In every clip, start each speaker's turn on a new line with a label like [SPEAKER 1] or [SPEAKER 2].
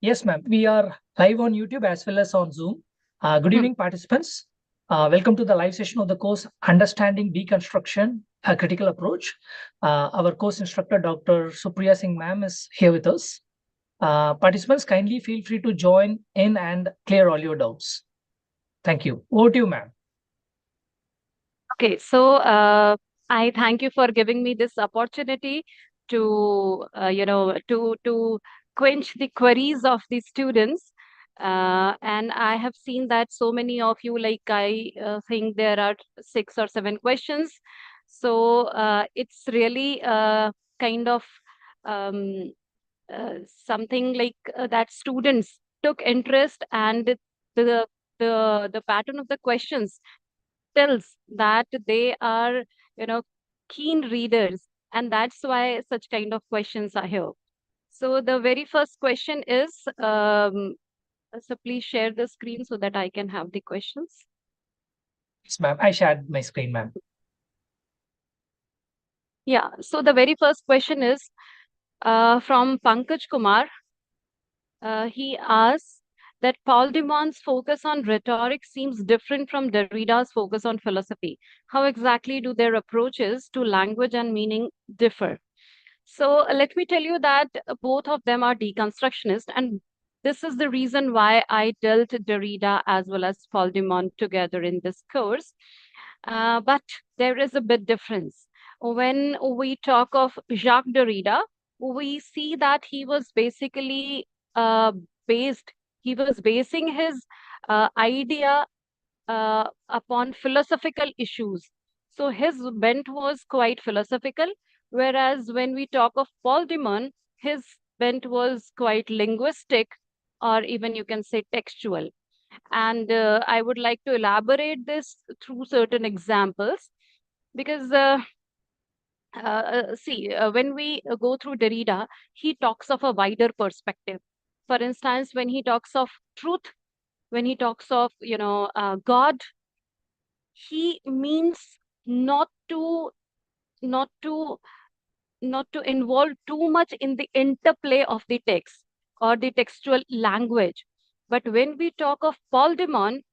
[SPEAKER 1] Yes, ma'am. We are live on YouTube as well as on Zoom. Good
[SPEAKER 2] Hmm.
[SPEAKER 1] evening, participants. Welcome to the live session of the course Understanding Deconstruction, a Critical Approach. Our course instructor, Dr. Supriya Singh ma'am, is here with us. Participants, kindly feel free to join in and clear all your doubts. Thank you. Over to you, ma'am.
[SPEAKER 2] Okay, so I thank you for giving me this opportunity to, to quench the queries of the students. And I have seen that so many of you, like I think there are 6 or 7 questions. So it's really kind of um, something like that students took interest, and the the pattern of the questions tells that they are, you know, keen readers, and that's why such kind of questions are here. So the very first question is, so please share the screen so that I can have the questions.
[SPEAKER 1] Yes, ma'am. I shared my screen, ma'am.
[SPEAKER 2] Yeah, so the very first question is from Pankaj Kumar. He asks that Paul Demon's focus on rhetoric seems different from Derrida's focus on philosophy. How exactly do their approaches to language and meaning differ? So let me tell you that both of them are deconstructionists, and this is the reason why I dealt Derrida as well as Paul Demont together in this course. But there is a bit difference. When we talk of Jacques Derrida, we see that he was basically uh, based, he was basing his idea upon philosophical issues. So his bent was quite philosophical, whereas when we talk of Paul Demon, his bent was quite linguistic, or even you can say textual. And I would like to elaborate this through certain examples because when we go through Derrida, he talks of a wider perspective. For instance, when he talks of truth, when he talks of God, he means not to not to not to involve too much in the interplay of the text or the textual language. But when we talk of Paul Demon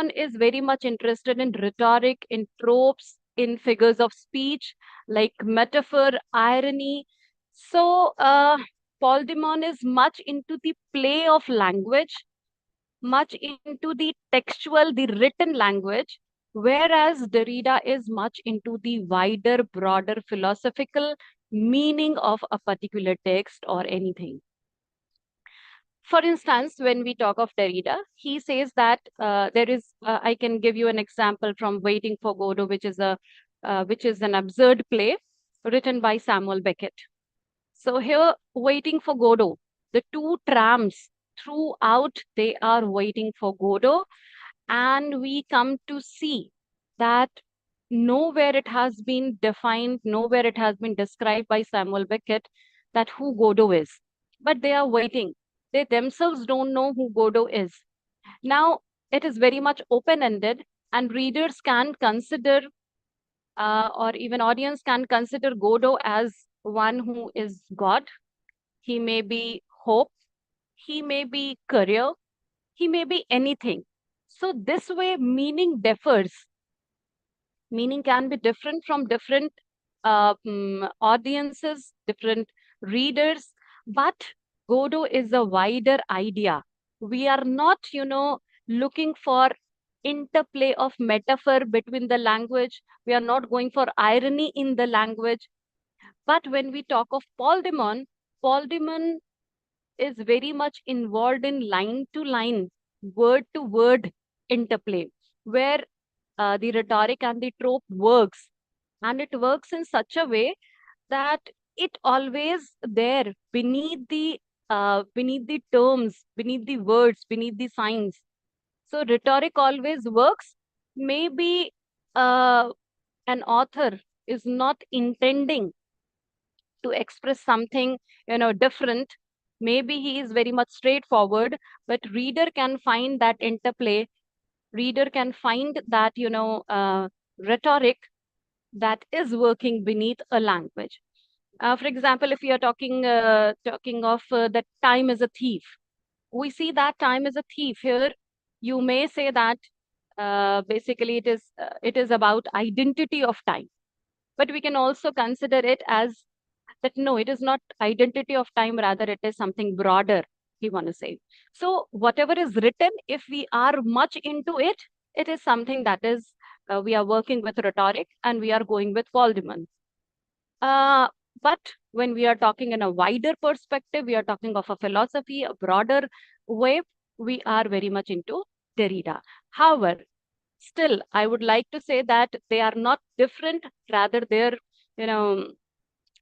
[SPEAKER 2] is very much interested in rhetoric, in tropes, in figures of speech, like metaphor, irony. So Paul Demon is much into the play of language, much into the textual, the written language, whereas Derrida is much into the wider, broader philosophical meaning of a particular text or anything. For instance, when we talk of Derrida, he says that I can give you an example from Waiting for Godot, which is an absurd play written by Samuel Beckett. So here, Waiting for Godot, the two trams throughout, they are waiting for Godot, and we come to see that nowhere it has been defined, nowhere it has been described by Samuel Beckett that who Godot is. But they are waiting. They themselves don't know who Godot is. Now, it is very much open-ended, and readers can consider, or even audience can consider Godot as one who is God. He may be hope, he may be career, he may be anything. So this way, meaning differs. Meaning can be different from different audiences, different readers, but Godot is a wider idea. We are not, looking for interplay of metaphor between the language. We are not going for irony in the language. But when we talk of Paul Demon is very much involved in line to line, word to word interplay, where the rhetoric and the trope works. And it works in such a way that it always there beneath the terms, beneath the words, beneath the signs. So rhetoric always works. Maybe uh, an author is not intending to express something different. Maybe he is very much straightforward, but reader can find that interplay, reader can find that rhetoric that is working beneath a language. For example, if you are talking of that time is a thief, we see that time is a thief. Here, you may say that basically it is about identity of time, but we can also consider it as that no, it is not identity of time, rather it is something broader, we want to say. So whatever is written, if we are much into it, it is something that is we are working with rhetoric and we are going with Voldemort. uh, but when we are talking in a wider perspective, we are talking of a philosophy, a broader way, we are very much into Derrida. However, still, I would like to say that they are not different, rather you know,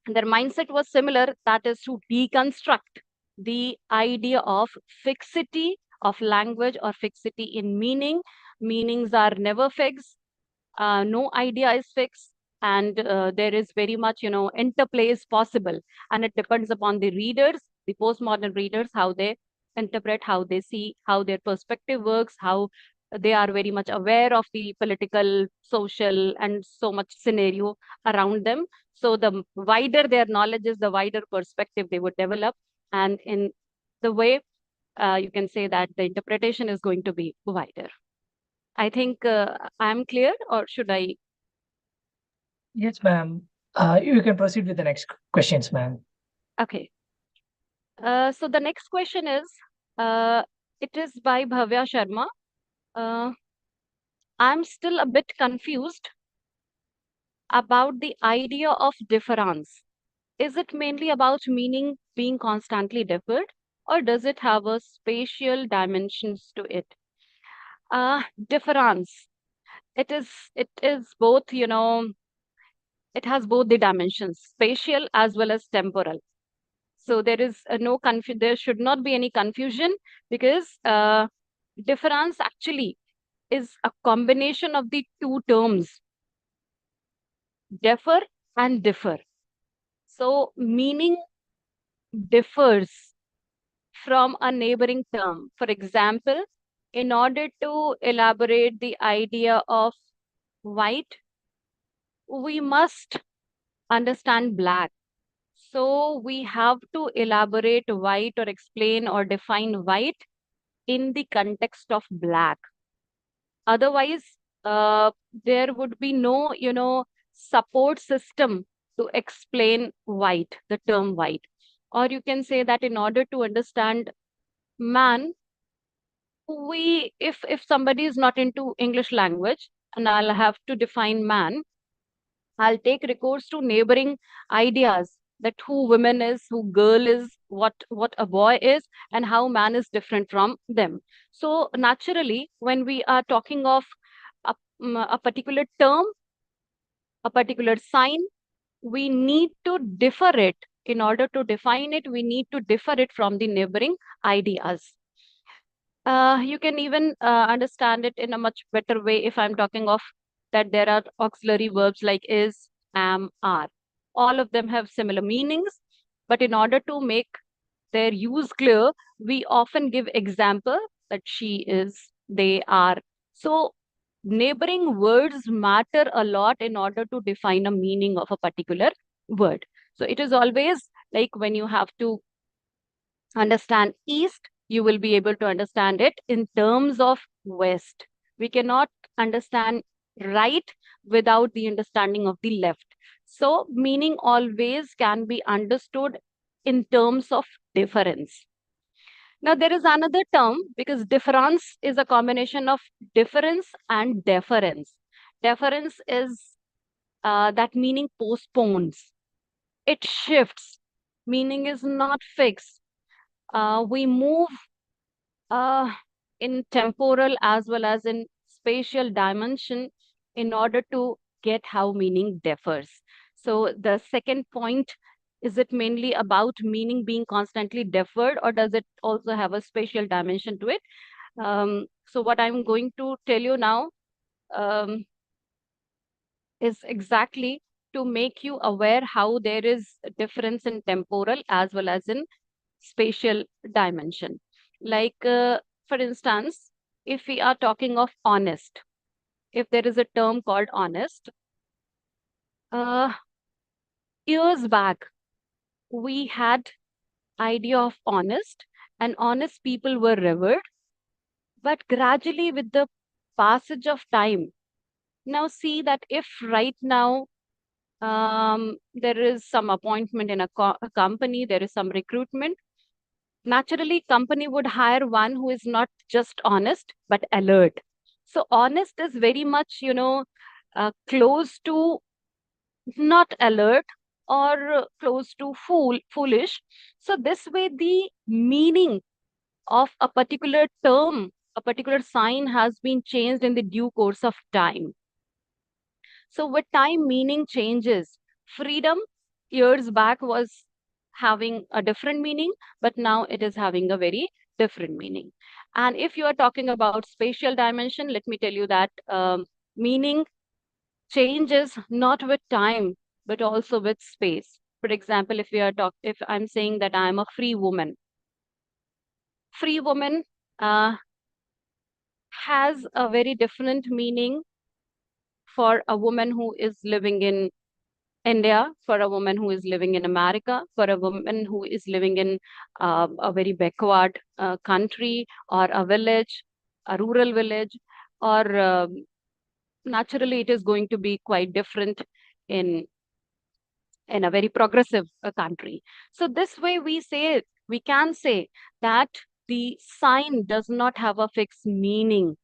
[SPEAKER 2] their mindset was similar, that is to deconstruct the idea of fixity of language or fixity in meaning. Meanings are never fixed. No idea is fixed, and there is very much, interplay is possible, and it depends upon the readers, the postmodern readers, how they interpret, how they see, how their perspective works, how they are very much aware of the political, social, and so much scenario around them. So the wider their knowledge is, the wider perspective they would develop, and in the way, you can say that the interpretation is going to be wider. I think I'm clear, or should I?
[SPEAKER 1] Yes, ma'am. You can proceed with the next questions, ma'am.
[SPEAKER 2] Okay. So the next question is, uh, it is by Bhavya Sharma. Uh, I'm still a bit confused about the idea of difference. Is it mainly about meaning being constantly differed, or does it have a spatial dimensions to it? Difference. It is both, it has both the dimensions, spatial as well as temporal. So there is no confusion. There should not be any confusion, because difference actually is a combination of the two terms, defer and differ. So meaning differs from a neighboring term. For example, in order to elaborate the idea of white, we must understand black. So we have to elaborate white or explain or define white in the context of black. Otherwise, there would be no, support system to explain white, the term white. Or you can say that in order to understand man, if somebody is not into English language and I'll have to define man, I'll take recourse to neighboring ideas, that who women is, who girl is, what a boy is, and how man is different from them. So naturally, when we are talking of a particular term, a particular sign, we need to differ it. In order to define it, we need to differ it from the neighboring ideas. You can even understand it in a much better way if I'm talking of that there are auxiliary verbs like is, am, are. All of them have similar meanings, but in order to make their use clear, we often give example that she is, they are. So neighboring words matter a lot in order to define a meaning of a particular word. So it is always like when you have to understand east, you will be able to understand it in terms of west. We cannot understand right without the understanding of the left. So meaning always can be understood in terms of difference. Now there is another term, because difference is a combination of difference and deference. Deference is that meaning postpones, it shifts, meaning is not fixed. We move uh, in temporal as well as in spatial dimension in order to get how meaning differs. So the second point, is it mainly about meaning being constantly deferred, or does it also have a spatial dimension to it? So what I'm going to tell you now um, is exactly to make you aware how there is a difference in temporal as well as in spatial dimension. Like, for instance, if we are talking of honest, if there is a term called honest, uh, years back, we had idea of honest and honest people were revered. But gradually, with the passage of time, now see that if right now there is some appointment in a company, there is some recruitment, naturally company would hire one who is not just honest but alert. So honest is very much, close to not alert, or close to foolish. So this way the meaning of a particular term, a particular sign has been changed in the due course of time. So with time, meaning changes. Freedom years back was having a different meaning, but now it is having a very different meaning. And if you are talking about spatial dimension, let me tell you that meaning changes not with time, but also with space. For example, if I'm saying that I'm a free woman uh, has a very different meaning for a woman who is living in India, for a woman who is living in America, for a woman who is living in a very backward country, or a village, a rural village, or naturally it is going to be quite different in a very progressive country. So this way we can say that the sign does not have a fixed meaning.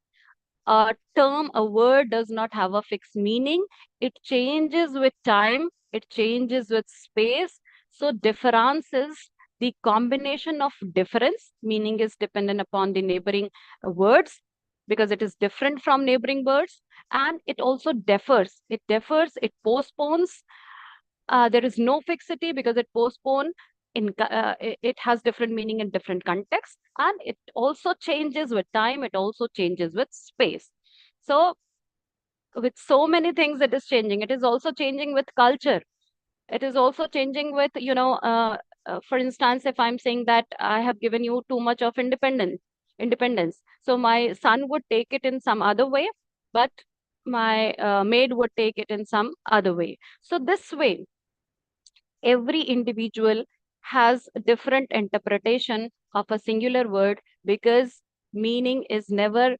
[SPEAKER 2] A term, a word does not have a fixed meaning. It changes with time, it changes with space. So difference is the combination of difference, meaning is dependent upon the neighboring words, because it is different from neighboring words, and it also differs. It postpones. There is no fixity because it postpone it has different meaning in different contexts, and it also changes with time, it also changes with space. So with so many things it is changing. It is also changing with culture. It is also changing with, for instance, if I'm saying that I have given you too much of independence, so my son would take it in some other way, but my maid would take it in some other way. So this way every individual has a different interpretation of a singular word, because meaning is never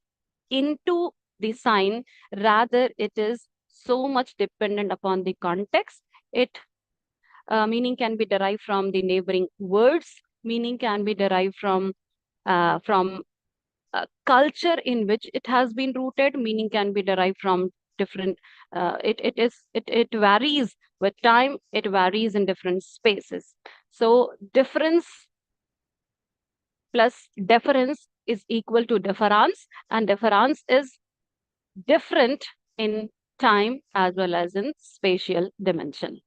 [SPEAKER 2] into the sign, rather it is so much dependent upon the context. It Meaning can be derived from the neighboring words, meaning can be derived from culture in which it has been rooted, meaning can be derived from different it varies with time, it varies in different spaces. So difference plus deference is equal to difference, and difference is different in time as well as in spatial dimension.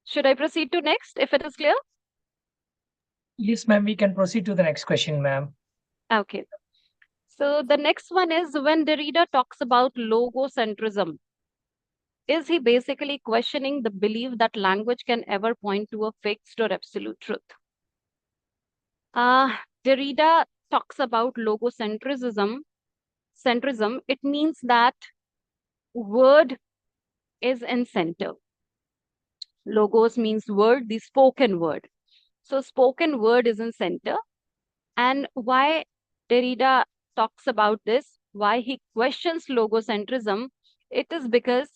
[SPEAKER 2] Should I proceed to next, if it is clear?
[SPEAKER 1] Yes, ma'am, we can proceed to the next question, ma'am.
[SPEAKER 2] Okay. So the next one is, when Derrida talks about logocentrism, is he basically questioning the belief that language can ever point to a fixed or absolute truth? Derrida talks about Centrism. It means that word is in center. Logos means word, the spoken word. So spoken word is in center. And why Derrida talks about this, why he questions logocentrism, it is because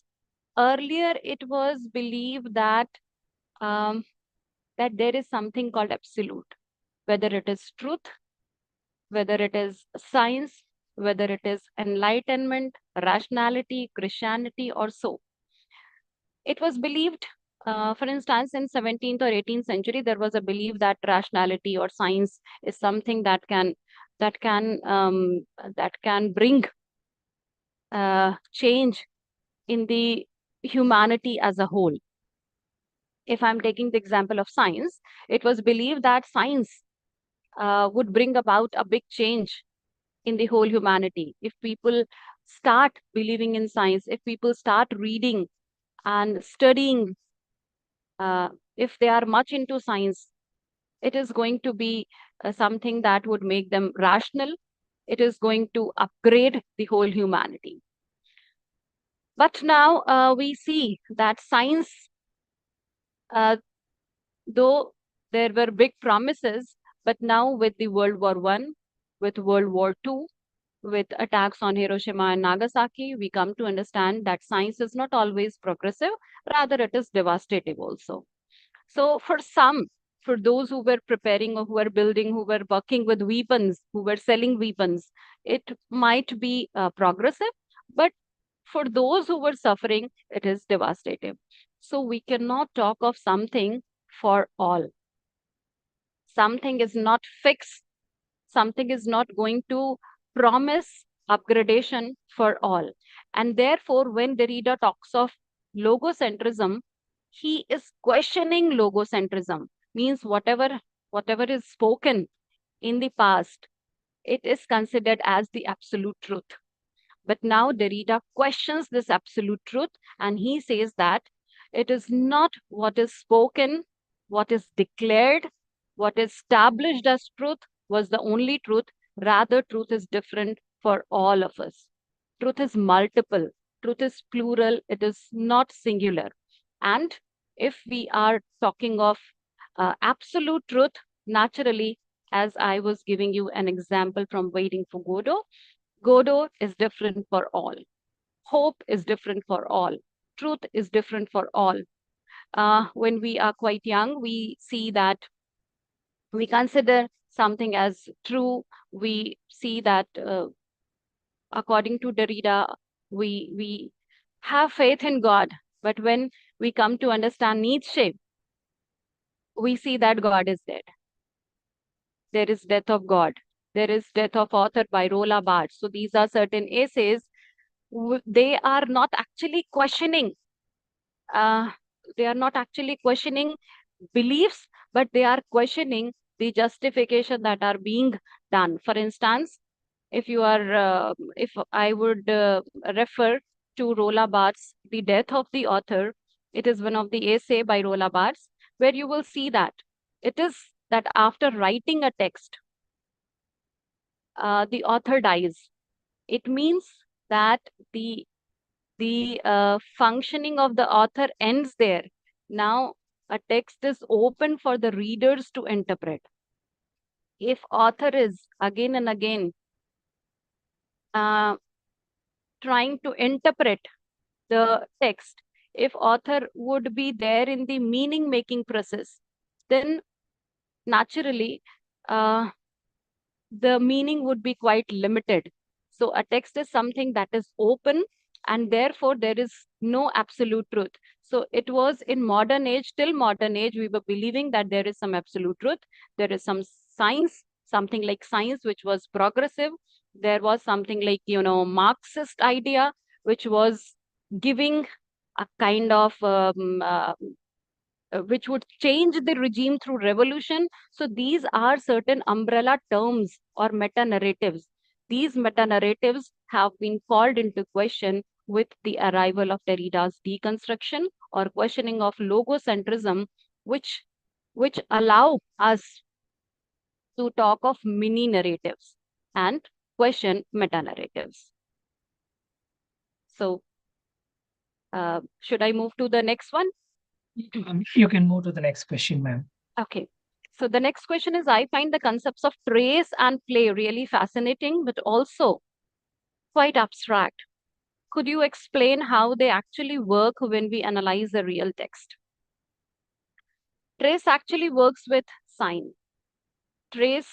[SPEAKER 2] earlier it was believed that that there is something called absolute, whether it is truth, whether it is science, whether it is enlightenment, rationality, Christianity, or so. It was believed, for instance, in 17th or 18th century, there was a belief that rationality or science is something that can bring change in the humanity as a whole. If I'm taking the example of science, it was believed that science would bring about a big change in the whole humanity. If people start believing in science, if people start reading and studying, if they are much into science, it is going to be something that would make them rational. It is going to upgrade the whole humanity. But now we see that science, though there were big promises, but now with the World War One, with World War Two, with attacks on Hiroshima and Nagasaki, we come to understand that science is not always progressive, rather it is devastative also. So for some, for those who were preparing or who were building, who were working with weapons, who were selling weapons, it might be progressive, but for those who were suffering, it is devastating. So we cannot talk of something for all. Something is not fixed. Something is not going to promise upgradation for all. And therefore, when Derrida talks of logocentrism, he is questioning logocentrism, means whatever is spoken in the past, it is considered as the absolute truth. But now Derrida questions this absolute truth, and he says that it is not what is spoken, what is declared, what is established as truth was the only truth. Rather, truth is different for all of us. Truth is multiple, truth is plural, it is not singular. And if we are talking of absolute truth, naturally, as I was giving you an example from Waiting for Godot, Godot is different for all. Hope is different for all. Truth is different for all. When we are quite young, we see that we consider something as true. We see that, according to Derrida, we have faith in God. But when we come to understand Nietzsche, we see that God is dead. There is death of God. There is death of author by Rola Barthes. So these are certain essays. They are not actually questioning. Uh, they are not actually questioning beliefs, but they are questioning the justification that are being done. For instance, if I would refer to Rola Barthes, The Death of the Author, it is one of the essay by Rola Barthes, where you will see that it is that after writing a text, the author dies. It means that the functioning of the author ends there. Now, a text is open for the readers to interpret. If author is again and again uh, trying to interpret the text, if author would be there in the meaning making process, then naturally uh, the meaning would be quite limited. So a text is something that is open, and therefore there is no absolute truth. So it was in modern age, till modern age, we were believing that there is some absolute truth. There is some science, something like science, which was progressive. There was something like, Marxist idea, which was giving a kind of which would change the regime through revolution. So these are certain umbrella terms or meta narratives. These meta narratives have been called into question with the arrival of Derrida's deconstruction or questioning of logocentrism, which allow us to talk of mini narratives and question meta narratives. So, should I move to the next one?
[SPEAKER 1] You can move to the next question, ma'am.
[SPEAKER 2] Okay. So the next question is, I find the concepts of trace and play really fascinating, but also quite abstract. Could you explain how they actually work when we analyze a real text? Trace actually works with sign. Trace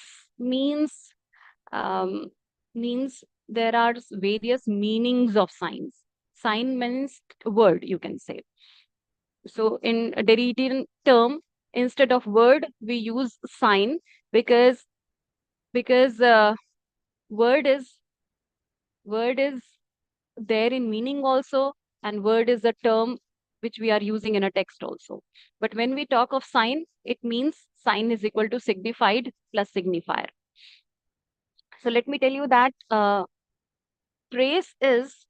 [SPEAKER 2] um, means there are various meanings of signs. Sign means word, you can say. So in a Derridian term, instead of word, we use sign because word is there in meaning also, and word is a term which we are using in a text also. But when we talk of sign, it means sign is equal to signified plus signifier. So let me tell you that trace is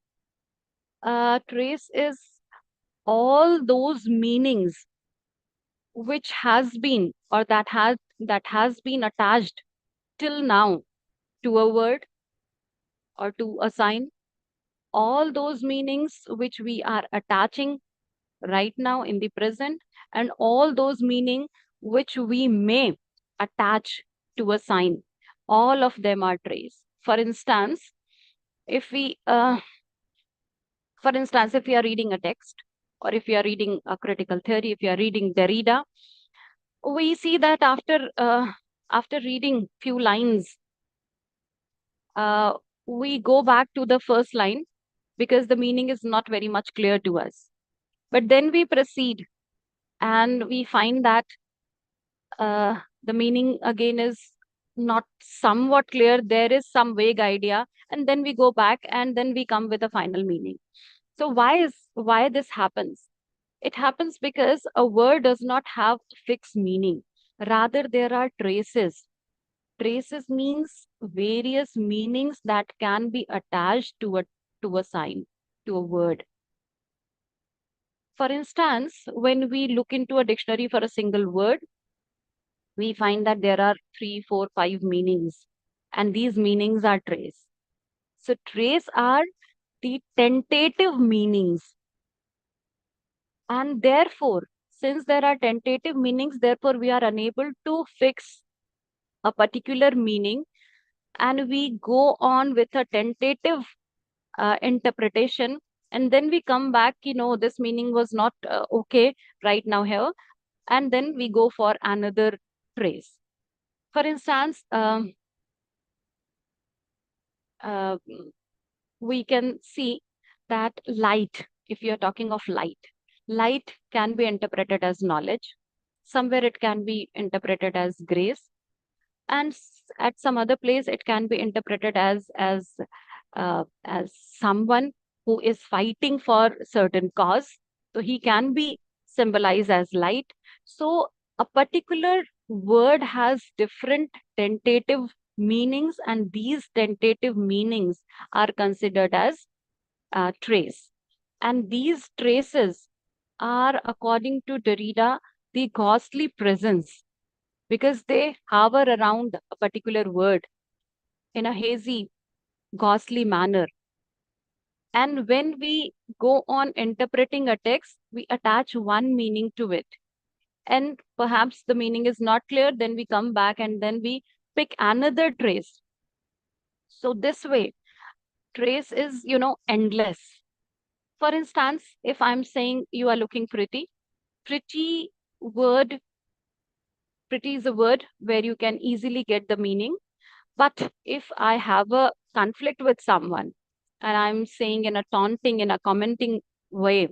[SPEAKER 2] all those meanings which has been or that has been attached till now to a word or to a sign, all those meanings which we are attaching right now in the present, and all those meaning which we may attach to a sign. All of them are trace. For instance, if we are reading a text, or if we are reading a critical theory, if you are reading Derrida, we see that after reading few lines, we go back to the first line because the meaning is not very much clear to us. But then we proceed and we find that the meaning again is not somewhat clear. There is some vague idea, and then we go back and then we come with a final meaning. So why this happens? It happens because a word does not have fixed meaning. Rather, there are traces. Traces means various meanings that can be attached to a sign, to a word. For instance, when we look into a dictionary for a single word, we find that there are 3, 4, 5 meanings, and these meanings are trace. So trace are the tentative meanings, and therefore, since there are tentative meanings, therefore we are unable to fix a particular meaning, and we go on with a tentative interpretation, and then we come back, this meaning was not okay right now here, and then we go for another trace. For instance, uh, we can see that light, if you're talking of light can be interpreted as knowledge. Somewhere it can be interpreted as grace, and at some other place it can be interpreted as someone who is fighting for certain cause. So he can be symbolized as light. So a particular word has different tentative meanings, and these tentative meanings are considered as trace. And these traces are, according to Derrida, the ghostly presence, because they hover around a particular word in a hazy, ghostly manner. And when we go on interpreting a text, we attach one meaning to it. And perhaps the meaning is not clear, then we come back and then we pick another trace. So this way, trace is, endless. For instance, if I'm saying you are looking pretty, pretty word, pretty is a word where you can easily get the meaning. But if I have a conflict with someone and I'm saying in a taunting, in a commenting way,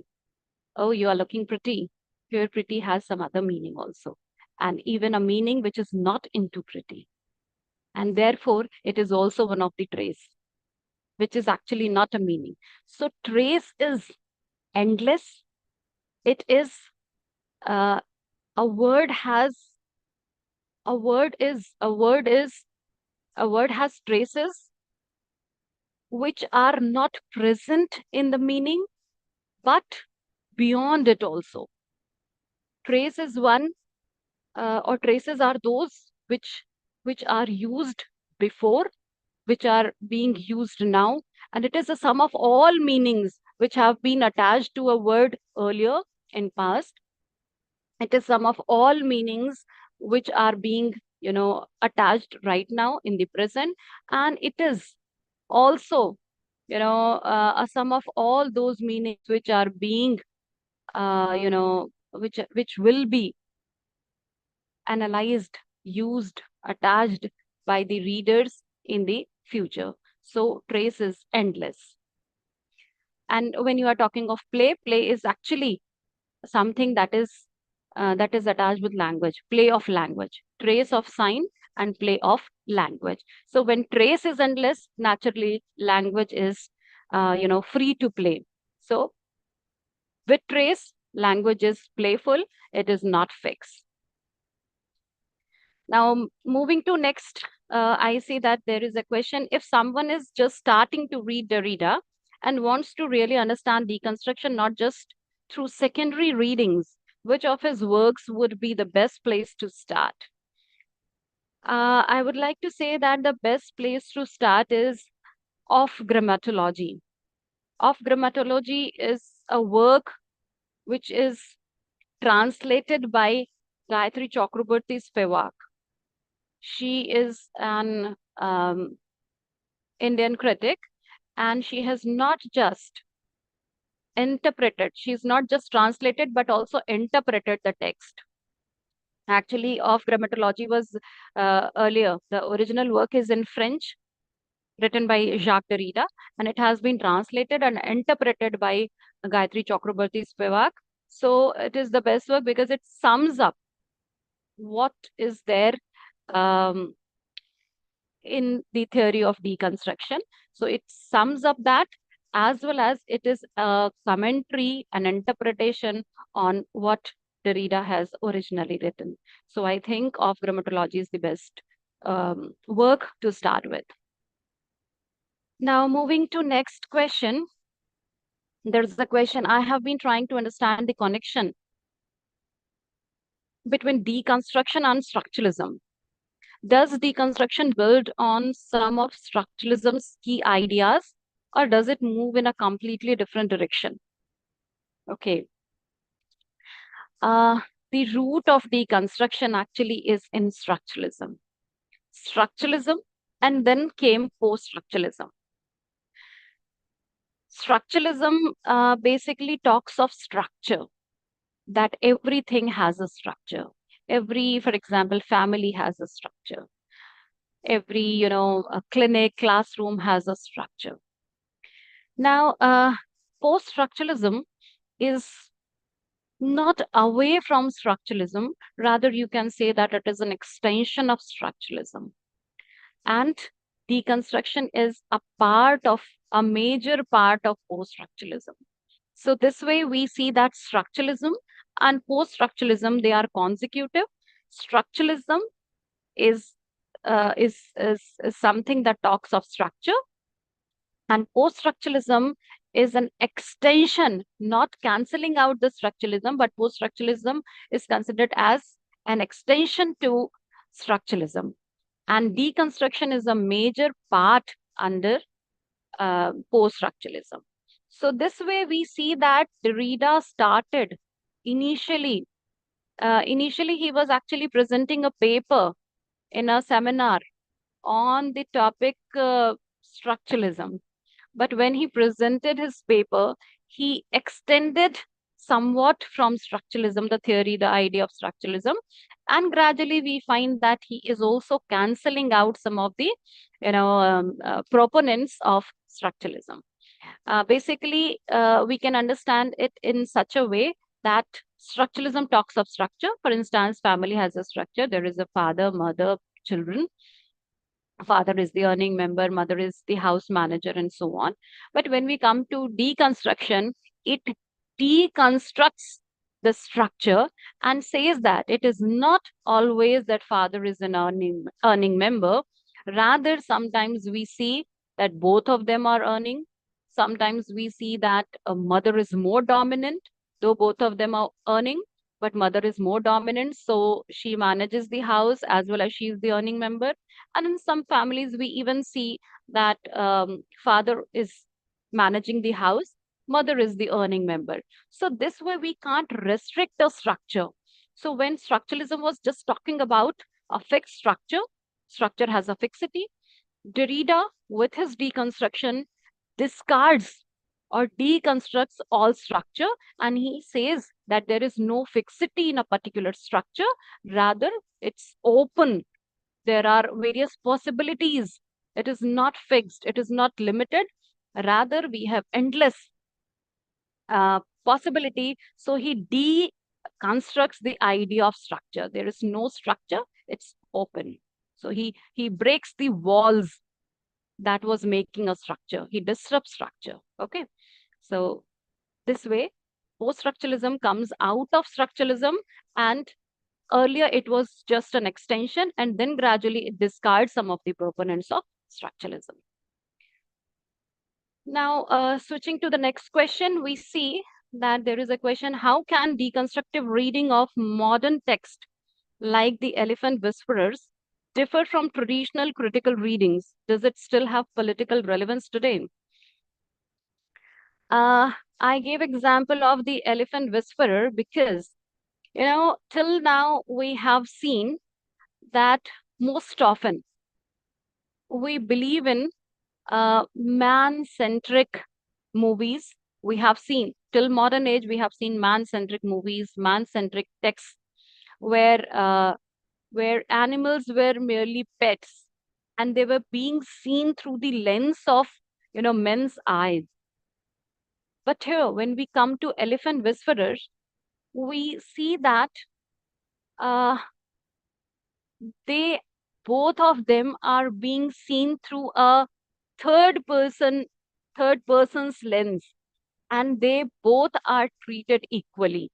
[SPEAKER 2] oh, you are looking pretty, here pretty has some other meaning also. And even a meaning which is not into pretty. And therefore, it is also one of the trace, which is actually not a meaning. So trace is endless. It is a word has a word is a word has traces which are not present in the meaning, but beyond it also. Trace is one, or traces are those which are used before, which are being used now, and it is a sum of all meanings which have been attached to a word earlier in past. It is sum of all meanings which are being, attached right now in the present, and it is also, a sum of all those meanings which are being, which will be analyzed, used, attached by the readers in the future. So trace is endless. And when you are talking of play is actually something that is attached with language, play of language, trace of sign and play of language. So when trace is endless, naturally language is free to play. So with trace, language is playful, it is not fixed. Now, moving to next, I see that there is a question. If someone is just starting to read Derrida and wants to really understand deconstruction, not just through secondary readings, which of his works would be the best place to start? I would like to say that the best place to start is Of Grammatology. Of Grammatology is a work which is translated by Gayatri Chakraborty Spivak. She is an Indian critic, and she has not just interpreted, she's not just translated, but also interpreted the text. Actually, Of Grammatology was earlier. The original work is in French, written by Jacques Derrida, and it has been translated and interpreted by Gayatri Chakraborty Spivak. So it is the best work because it sums up what is there um, in the theory of deconstruction. So it sums up that, as well as it is a commentary and interpretation on what Derrida has originally written. So I think Of Grammatology is the best work to start with. Now, moving to next question. There's a question. I have been trying to understand the connection between deconstruction and structuralism. Does deconstruction build on some of structuralism's key ideas, or does it move in a completely different direction? Okay. The root of deconstruction actually is in structuralism. Structuralism, and then came post-structuralism. Structuralism basically talks of structure, that everything has a structure. For example, family has a structure. Every, a clinic, classroom has a structure. Now, post-structuralism is not away from structuralism. Rather, you can say that it is an extension of structuralism. And deconstruction is a major part of post-structuralism. So this way we see that structuralism and post-structuralism, they are consecutive. Structuralism is something that talks of structure, and post-structuralism is an extension, not canceling out the structuralism, but post-structuralism is considered as an extension to structuralism. And deconstruction is a major part under post-structuralism. So this way we see that Derrida started initially. Initially, he was actually presenting a paper in a seminar on the topic structuralism. But when he presented his paper, he extended somewhat from structuralism, the theory, the idea of structuralism. And gradually we find that he is also cancelling out some of the, proponents of structuralism. Basically, we can understand it in such a way that structuralism talks of structure. For instance, family has a structure. There is a father, mother, children. Father is the earning member, mother is the house manager, and so on. But when we come to deconstruction, it deconstructs the structure and says that it is not always that father is an earning member. Rather, sometimes we see that both of them are earning. Sometimes we see that a mother is more dominant, though both of them are earning, but mother is more dominant, so she manages the house as well as she is the earning member. And in some families, we even see that father is managing the house, mother is the earning member. So this way, we can't restrict the structure. So when structuralism was just talking about a fixed structure, structure has a fixity. Derrida, with his deconstruction, discards or deconstructs all structure, and he says that there is no fixity in a particular structure. Rather, it's open. There are various possibilities. It is not fixed. It is not limited. Rather, we have endless possibility. So he deconstructs the idea of structure. There is no structure. It's open. So he breaks the walls that was making a structure. He disrupts structure. Okay. So this way, post-structuralism comes out of structuralism, and earlier it was just an extension, and then gradually it discards some of the proponents of structuralism. Now, switching to the next question, we see that there is a question: how can deconstructive reading of modern text like the Elephant Whisperers differ from traditional critical readings? Does it still have political relevance today? I gave example of the Elephant Whisperer because Till now we have seen that most often we believe in man-centric movies. We have seen till modern age, we have seen man-centric movies, man-centric texts, where animals were merely pets and they were being seen through the lens of men's eyes. But here, when we come to elephant whisperers, we see that uh, they both of them are being seen through a third person third person's lens, and they both are treated equally.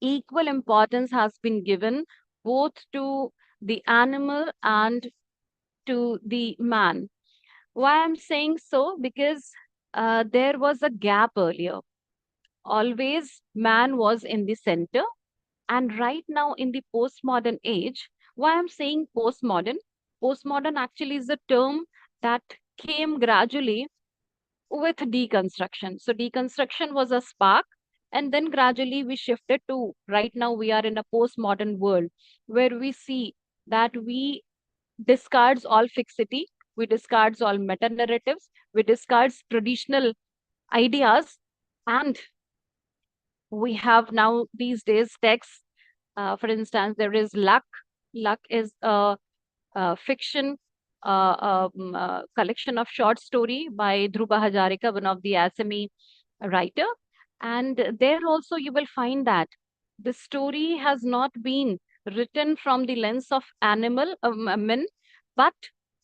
[SPEAKER 2] Equal importance has been given both to the animal and to the man. Why I'm saying so? Because there was a gap earlier. Always man was in the center, and right now in the postmodern age, why I'm saying postmodern? Postmodern actually is a term that came gradually with deconstruction. So deconstruction was a spark, and then gradually we shifted to right now we are in a postmodern world where we see that we discards all fixity, we discards all meta narratives, we discards traditional ideas, and we have now these days texts. For instance, there is luck. Luck is a fiction collection of short story by Dhruva Hajarika, one of the Assami writer. And there also you will find that the story has not been written from the lens of animal men, but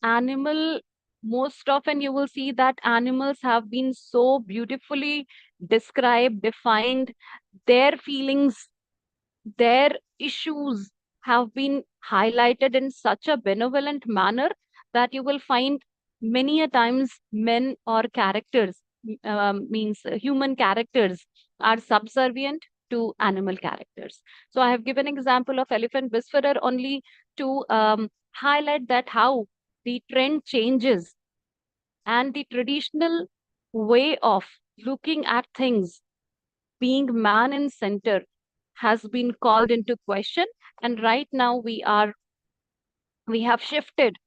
[SPEAKER 2] animal. Most often you will see that animals have been so beautifully described, defined, their feelings, their issues have been highlighted in such a benevolent manner that you will find many a times men or characters, means human characters, are subservient to animal characters. So I have given example of elephant whisperer only to highlight that how the trend changes and the traditional way of looking at things, being man in center, has been called into question. And right now we have shifted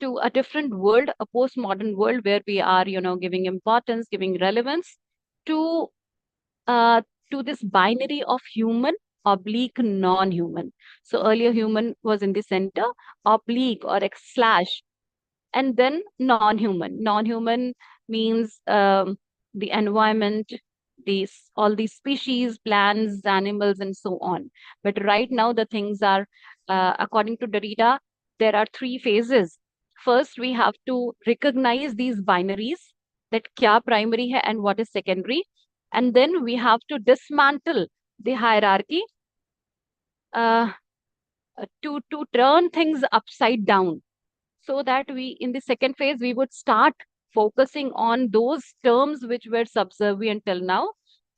[SPEAKER 2] to a different world, a postmodern world, where we are giving importance, giving relevance to uh, to this binary of human oblique non-human. So earlier human was in the center, oblique or slash, and then non-human. Non-human means the environment, these all these species, plants, animals, and so on. But right now the things are, according to Derrida, there are three phases. First, we have to recognize these binaries, that kya primary hai and what is secondary, and then we have to dismantle the hierarchy uh, to turn things upside down, so that we in the second phase we would start focusing on those terms which were subservient till now.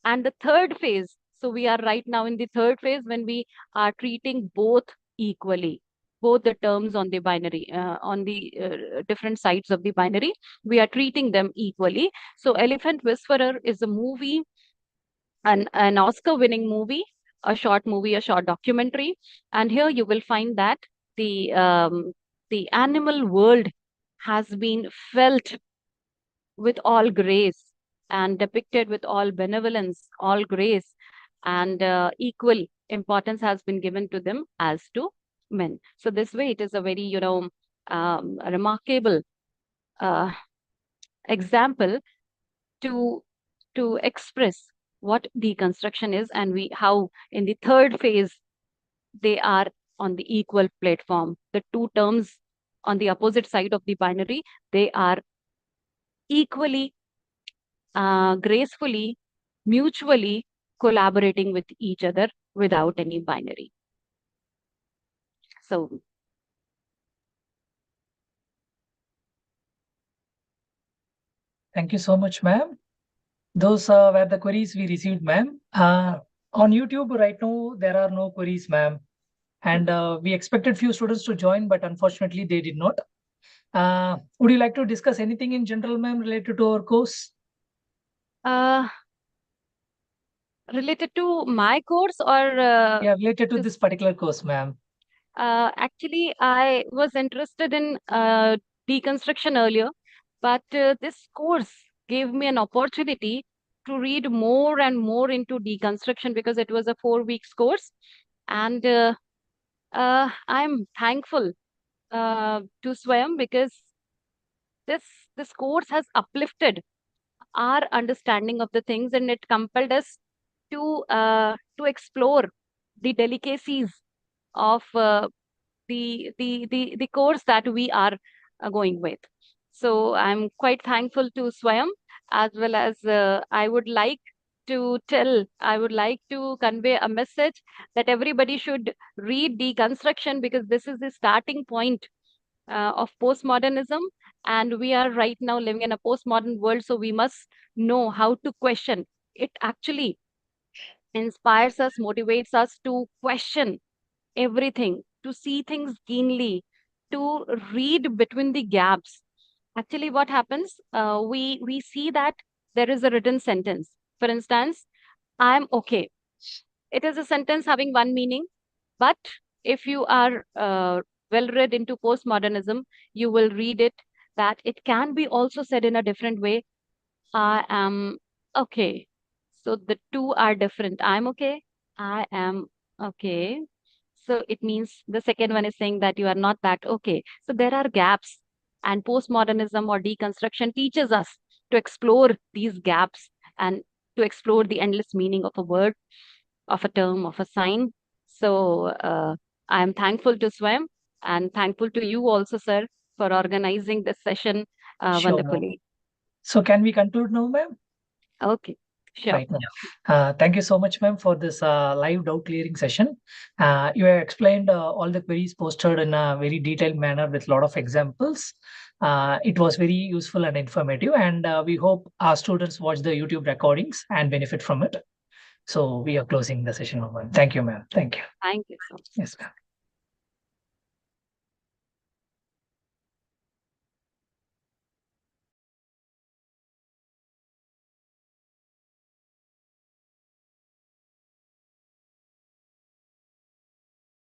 [SPEAKER 2] And the third phase, so we are right now in the third phase when we are treating both equally, both the terms on the binary, on the different sides of the binary, we are treating them equally. So Elephant Whisperer is a movie, an Oscar winning movie, a short movie, a short documentary. And here you will find that the the animal world has been felt with all grace and depicted with all benevolence, all grace, and equal importance has been given to them as to men. So this way it is a very remarkable uh, example to express what deconstruction is, and we how in the third phase they are on the equal platform. The two terms on the opposite side of the binary, they are equally, gracefully, mutually collaborating with each other without any binary. So
[SPEAKER 1] Thank you so much, ma'am. Those were the queries we received, ma'am. On YouTube right now, there are no queries, ma'am. And we expected few students to join, but unfortunately they did not. Would you like to discuss anything in general, ma'am, related to our course?
[SPEAKER 2] uh, Related to my course or
[SPEAKER 1] Yeah, related to
[SPEAKER 2] to
[SPEAKER 1] this particular course, ma'am.
[SPEAKER 2] actually, I was interested in deconstruction earlier, but this course gave me an opportunity to read more and more into deconstruction because it was a 4 weeks course. And I'm thankful to Swayam because this this course has uplifted our understanding of the things, and it compelled us to explore the delicacies of the course that we are going with. So I'm quite thankful to Swayam, as well as I would like to convey a message that everybody should read Deconstruction because this is the starting point of postmodernism. And we are right now living in a postmodern world, so we must know how to question. It actually inspires us, motivates us to question everything, to see things keenly, to read between the gaps. Actually, what happens? We see that there is a written sentence. For instance, I'm okay. It is a sentence having one meaning, but if you are well read into postmodernism, you will read it that it can be also said in a different way. I am okay. So the two are different. I'm okay. I am okay. So it means the second one is saying that you are not that okay. So there are gaps, and postmodernism or deconstruction teaches us to explore these gaps and to explore the endless meaning of a word, of a term, of a sign. So I'm thankful to Swam and thankful to you also, sir, for organizing this session
[SPEAKER 1] Sure, ma'am.
[SPEAKER 2] wonderfully.
[SPEAKER 1] So can we conclude now, ma'am?
[SPEAKER 2] Okay, sure.
[SPEAKER 1] Right now. Thank you so much, ma'am, for this live doubt clearing session. You have explained all the queries posted in a very detailed manner with a lot of examples. It was very useful and informative, and we hope our students watch the YouTube recordings and benefit from it. So we are closing the session now, ma'am. Thank you, ma'am. Thank you.
[SPEAKER 2] Thank you so much.
[SPEAKER 1] Yes, ma'am.